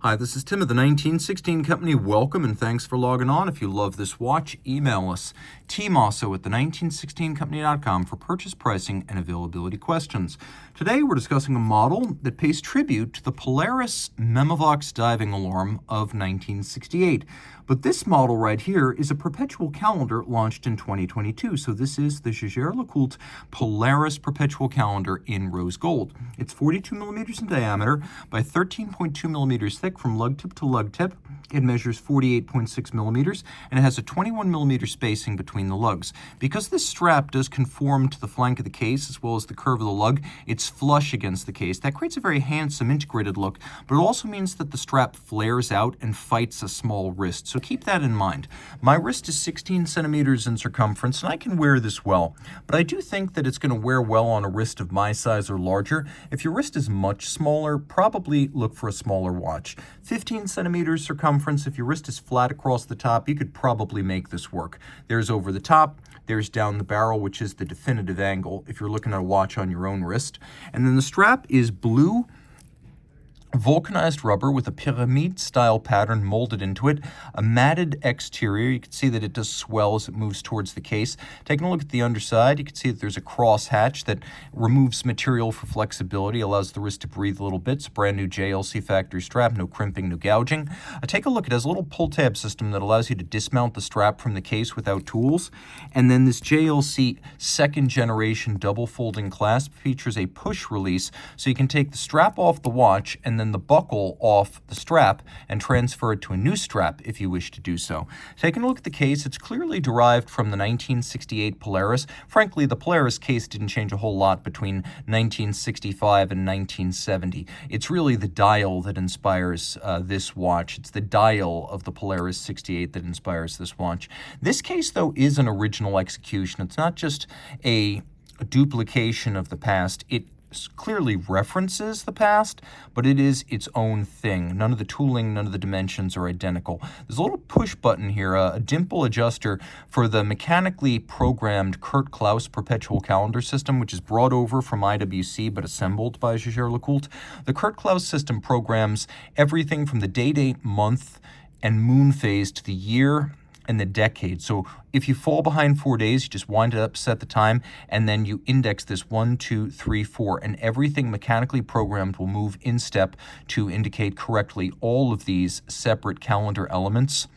Hi, this is Tim of the 1916 Company. Welcome and thanks for logging on. If you love this watch, email us, Team Mosso at the1916company.com for purchase pricing and availability questions. Today we're discussing a model that pays tribute to the Polaris Memovox diving alarm of 1968. But this model right here is a perpetual calendar launched in 2022. So this is the Jaeger-LeCoultre Polaris Perpetual calendar in rose gold. It's 42 millimeters in diameter by 13.2 millimeters thick from lug tip to lug tip. It measures 48.6 millimeters and it has a 21 millimeter spacing between the lugs. Because this strap does conform to the flank of the case as well as the curve of the lug, it's flush against the case. That creates a very handsome integrated look, but it also means that the strap flares out and fights a small wrist. So keep that in mind. My wrist is 16 centimeters in circumference and I can wear this well, but I do think that it's going to wear well on a wrist of my size or larger. If your wrist is much smaller, probably look for a smaller watch. 15 centimeters circumference, if your wrist is flat across the top, you could probably make this work. There's over the top, there's down the barrel, which is the definitive angle if you're looking at a watch on your own wrist. And then the strap is blue vulcanized rubber with a pyramid-style pattern molded into it, a matted exterior. You can see that it does swell as it moves towards the case. Taking a look at the underside, you can see that there's a cross hatch that removes material for flexibility, allows the wrist to breathe a little bit. It's a brand new JLC factory strap, no crimping, no gouging. Take a look, it has a little pull tab system that allows you to dismount the strap from the case without tools. And then this JLC second generation double folding clasp features a push release, so you can take the strap off the watch and then the buckle off the strap and transfer it to a new strap if you wish to do so. Taking a look at the case, it's clearly derived from the 1968 Polaris. Frankly, the Polaris case didn't change a whole lot between 1965 and 1970. It's really the dial that inspires this watch. It's the dial of the Polaris 68 that inspires this watch. This case, though, is an original execution. It's not just a duplication of the past. It clearly references the past, but it is its own thing. None of the tooling, none of the dimensions are identical. There's a little push button here, a dimple adjuster for the mechanically programmed Kurt Klaus perpetual calendar system, which is brought over from IWC but assembled by Jaeger-LeCoultre. The Kurt Klaus system programs everything from the date, month, and moon phase to the year and the decade. So if you fall behind 4 days, you just wind it up, set the time, and then you index this 1, 2, 3, 4, and everything mechanically programmed will move in step to indicate correctly all of these separate calendar elements.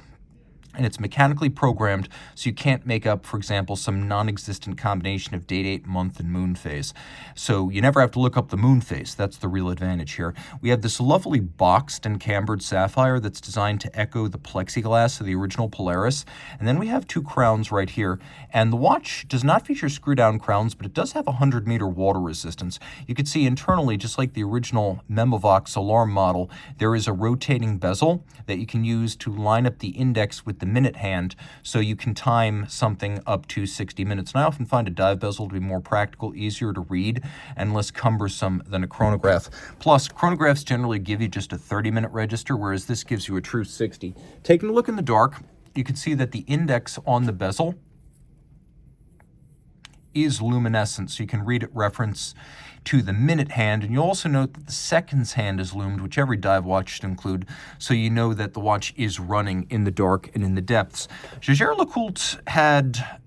And it's mechanically programmed, so you can't make up, for example, some non-existent combination of date, month, and moon phase. So you never have to look up the moon phase. That's the real advantage here. We have this lovely boxed and cambered sapphire that's designed to echo the plexiglass of the original Polaris. And then we have two crowns right here. And the watch does not feature screw-down crowns, but it does have 100-meter water resistance. You can see internally, just like the original Memovox alarm model, there is a rotating bezel that you can use to line up the index with the minute hand, so you can time something up to 60 minutes. And I often find a dive bezel to be more practical, easier to read, and less cumbersome than a chronograph. Plus, chronographs generally give you just a 30-minute register, whereas this gives you a true 60. Taking a look in the dark, you can see that the index on the bezel is luminescent, so you can read it reference to the minute hand, and you'll also note that the seconds hand is loomed, which every dive watch should include, so you know that the watch is running in the dark and in the depths. Jaeger-LeCoultre had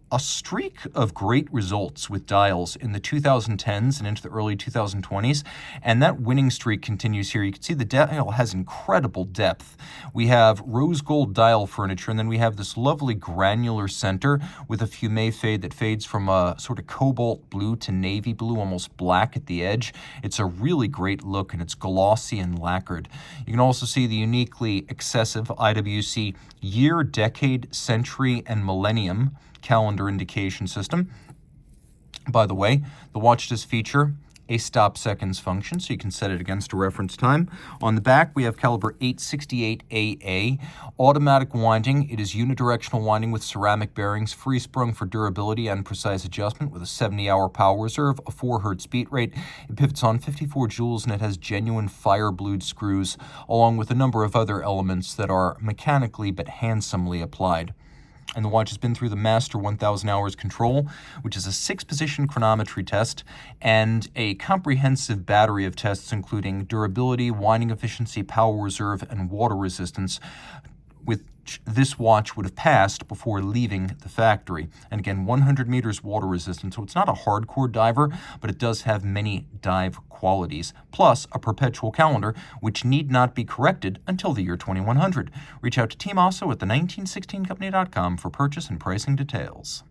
a streak of great results with dials in the 2010s and into the early 2020s, and that winning streak continues here. You can see the dial has incredible depth. We have rose gold dial furniture, and then we have this lovely granular center with a fume fade that fades from a sort of cobalt blue to navy blue, almost black at the edge. It's a really great look, and it's glossy and lacquered. You can also see the uniquely excessive IWC year, decade, century, and millennium calendar indication system. By the way, the watch does feature a stop seconds function, so you can set it against a reference time. On the back, we have caliber 868AA, automatic winding. It is unidirectional winding with ceramic bearings, free sprung for durability and precise adjustment with a 70-hour power reserve, a 4 hertz beat rate. It pivots on 54 joules, and it has genuine fire-blued screws, along with a number of other elements that are mechanically but handsomely applied. And the watch has been through the Master 1000 Hours Control, which is a 6-position chronometry test, and a comprehensive battery of tests including durability, winding efficiency, power reserve, and water resistance, which this watch would have passed before leaving the factory. And again, 100 meters water resistant, so it's not a hardcore diver, but it does have many dive qualities, plus a perpetual calendar, which need not be corrected until the year 2100. Reach out to Team Mosso at the 1916company.com for purchase and pricing details.